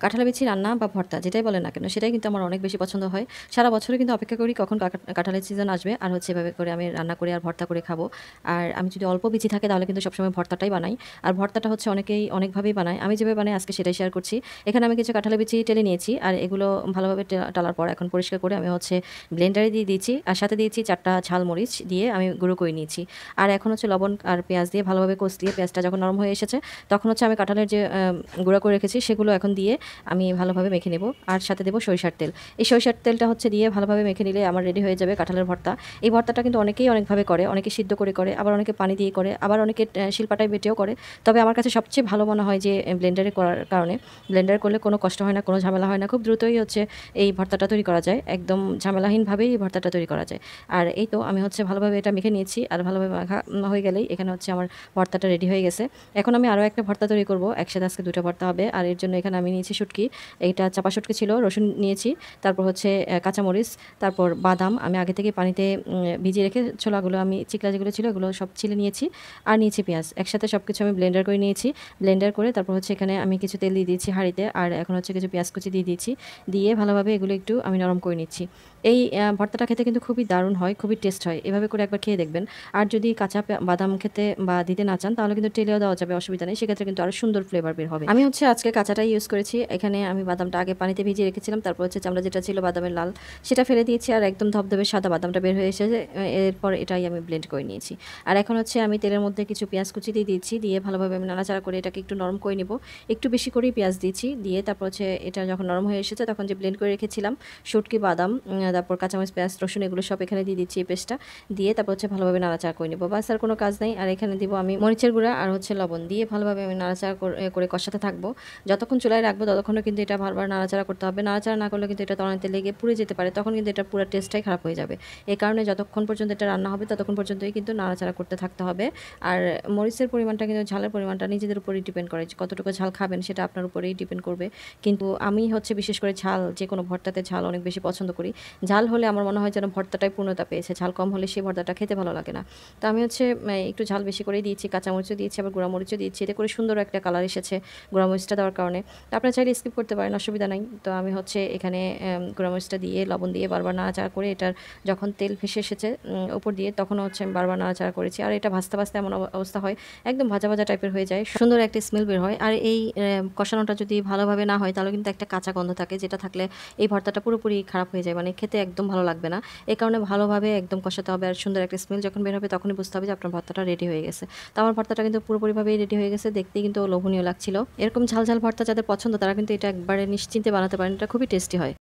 কাঁঠালের বিচি রান্না বা ভর্তা যেটাই বলেন না কেন সেটাই কিন্তু আমার অনেক বেশি পছন্দ হয়। সারা বছরে কিন্তু অপেক্ষা করি কখন কাঁঠালের সিজন আসবে আর হচ্ছে এভাবে করে আমি রান্না করে আর ভর্তা করে খাবো। আর আমি যদি অল্প বিচি থাকে তাহলে কিন্তু সবসময় ভর্তাটাই বানাই। আর ভর্তাটা হচ্ছে অনেকেই অনেকভাবেই বানায়। আমি যেভাবে বানাই আজকে সেটাই শেয়ার করছি। এখানে আমি কিছু কাঁঠালের বিচি টেলে নিয়েছি আর এগুলো ভালোভাবে টালার পর এখন পরিষ্কার করে আমি হচ্ছে ব্লেন্ডারে দিয়ে দিয়েছি আর সাথে দিয়েছি ৪ টা ঝালমরিচ দিয়ে আমি গুঁড়ো করে নিয়েছি। আর এখন হচ্ছে লবণ আর পেঁয়াজ দিয়ে ভালোভাবে কষলিয়ে পেঁয়াজটা যখন নরম হয়ে এসেছে তখন হচ্ছে আমি কাঁঠালের যে গুঁড়া করে রেখেছি সেগুলো এখন দিয়ে আমি ভালোভাবে মেখে নেব আর সাথে দেবো সরিষার তেল। এই সরিষার তেলটা হচ্ছে দিয়ে ভালোভাবে মেখে নিলে আমার রেডি হয়ে যাবে কাঁঠালের ভর্তা। এই ভর্তাটা কিন্তু অনেকেই অনেকভাবে করে, অনেকে সিদ্ধ করে, আবার অনেকে পানি দিয়ে করে, আবার অনেকে শিলপাটায় বেটেও করে। তবে আমার কাছে সবচেয়ে ভালো মনে হয় যে ব্লেন্ডারে করার কারণে, ব্লেন্ডার করলে কোনো কষ্ট হয় না, কোনো ঝামেলা হয় না, খুব দ্রুতই হচ্ছে এই ভর্তাটা তৈরি করা যায়, একদম ঝামেলাহীনভাবেই এই ভর্তাটা তৈরি করা যায়। আর এই তো আমি হচ্ছে ভালোভাবে এটা মেখে নিয়েছি আর ভালোভাবে মাখা হয়ে গেলেই এখানে হচ্ছে আমার ভর্তাটা রেডি হয়ে গেছে। এখন আমি আরও একটা ভর্তা তৈরি করব, একসাথে আজকে 2টা ভর্তা হবে। আর এর জন্য এখানে আমি নিয়েছি শুটকি, এইটা চাপা শুটকি ছিল, রসুন নিয়েছি, তারপর হচ্ছে কাঁচামরিচ, তারপর বাদাম আমি আগে থেকে পানিতে ভিজিয়ে রেখে ছোলাগুলো আমি চিকলা যেগুলো ছিল এগুলো সব ছিলে নিয়েছি। আর নিয়েছি পেঁয়াজ, একসাথে সব কিছু আমি ব্লেন্ডার করে নিয়েছি। ব্লেন্ডার করে তারপর হচ্ছে এখানে আমি কিছু তেল দিয়ে দিয়েছি হাঁড়িতে আর এখন হচ্ছে কিছু পেঁয়াজ কুচি দিয়ে দিয়েছি, দিয়ে ভালোভাবে এগুলো একটু আমি নরম করে নিচ্ছি। এই ভর্তাটা খেতে কিন্তু খুবই দারুণ হয়, খুবই টেস্ট হয়, এভাবে করে একবার খেয়ে দেখবেন। আর যদি কাঁচা বাদাম খেতে বা দিতে না চান তাহলে কিন্তু টেলেও দেওয়া যাবে, অসুবিধা নেই, সেক্ষেত্রে কিন্তু আরও সুন্দর ফ্লেভার বের হবে। আমি হচ্ছে আজকে কাঁচাটাই ইউজ করেছি। এখানে আমি বাদামটা আগে পানিতে ভিজিয়ে রেখেছিলাম, তারপর হচ্ছে চামড়া যেটা ছিল বাদামের লাল সেটা ফেলে দিয়েছি আর একদম ধবধবে সাদা বাদামটা বের হয়ে এসেছে। এরপর এটাই আমি ব্লেন্ড করে নিয়েছি। আর এখন হচ্ছে আমি তেলের মধ্যে কিছু পেঁয়াজ কুচি দিয়ে দিয়েছি, দিয়ে ভালোভাবে আমি নাড়াচাড়া করে এটাকে একটু নরম করে নেব। একটু বেশি করেই পেঁয়াজ দিয়েছি, দিয়ে তারপর হচ্ছে এটা যখন নরম হয়ে এসেছে তখন যে ব্লেন্ড করে রেখেছিলাম শুটকি, বাদাম, তারপর কাঁচামরিচ, পেঁয়াজ, রসুন এগুলো সব এখানে দিয়ে দিচ্ছি এই পেস্টটা, দিয়ে তারপর হচ্ছে ভালোভাবে নাড়াচাড়া করে নেব। বাস আর কোনো কাজ নেই। আর এখানে দিব আমি মরিচের গুঁড়া আর হচ্ছে লবণ, দিয়ে ভালোভাবে আমি নাড়াচাড়া করে কষাতে থাকবো। যতক্ষণ চুলায় রাখবো ততক্ষণও কিন্তু এটা বারবার নাড়াচাড়া করতে হবে। নাড়াচাড়া না করলে কিন্তু এটা তলানিতে লেগে পুড়ে যেতে পারে, তখন কিন্তু এটা পুরো টেস্টটাই খারাপ হয়ে যাবে। এই কারণে যতক্ষণ পর্যন্ত এটা রান্না হবে ততক্ষণ পর্যন্তই কিন্তু নাড়াচাড়া করতে থাকতে হবে। আর মরিচের পরিমাণটা কিন্তু, ঝালের পরিমাণটা নিজেদের উপরেই ডিপেন্ড করে, যে কতটুকু ঝাল খাবেন সেটা আপনার উপরেই ডিপেন্ড করবে। কিন্তু আমি হচ্ছে বিশেষ করে ঝাল, যে কোনো ভর্তাতে ঝাল অনেক বেশি পছন্দ করি। ঝাল হলে আমার মনে হয় যেন ভর্তাটাই পূর্ণতা পেয়েছে, ঝাল কম হলে সেই ভর্তাটা খেতে ভালো লাগে না। তো আমি হচ্ছে একটু ঝাল বেশি করেই দিয়েছি, কাঁচামরিচও দিয়েছি, আবার গুঁড়ামরিচও দিয়েছি, এতে করে সুন্দর একটা কালার এসেছে গুঁড়ামরিচটা দেওয়ার কারণে। তো আপনারা চাইলে স্কিপ করতে পারেন, অসুবিধা নাই। তো আমি হচ্ছে এখানে গুঁড়ামরিচটা দিয়ে লবণ দিয়ে বারবার নাড়াচাড়া করে এটার যখন তেল ভেসে এসেছে উপর দিয়ে তখন হচ্ছে আমি বারবার নাড়াচাড়া করেছি। আর এটা ভাজতে ভাজতে এমন অবস্থা হয় একদম ভাজা ভাজা টাইপের হয়ে যায়, সুন্দর একটা স্মেল বের হয়। আর এই কষানোটা যদি ভালোভাবে না হয় তাহলে কিন্তু একটা কাঁচা গন্ধ থাকে, যেটা থাকলে এই ভর্তাটা পুরোপুরি খারাপ হয়ে যায়, মানে খেতে একদম ভালো লাগবে না। এই কারণে ভালোভাবে একদম কষাতে হবে। আর সুন্দর একটা স্মেল যখন বের হবে তখনই বুঝতে হবে যে আপনার ভর্তাটা রেডি হয়ে গেছে। তো আমার ভর্তাটা কিন্তু পুরোপুরিভাবেই রেডি হয়ে গেছে, দেখতেই কিন্তু লোভনীয় লাগছিল। এরকম ঝাল ঝাল ভর্তা যাদের পছন্দ তারা কিন্তু এটা একবারে নিশ্চিন্তে বানাতে পারেন, এটা খুবই টেস্টি হয়।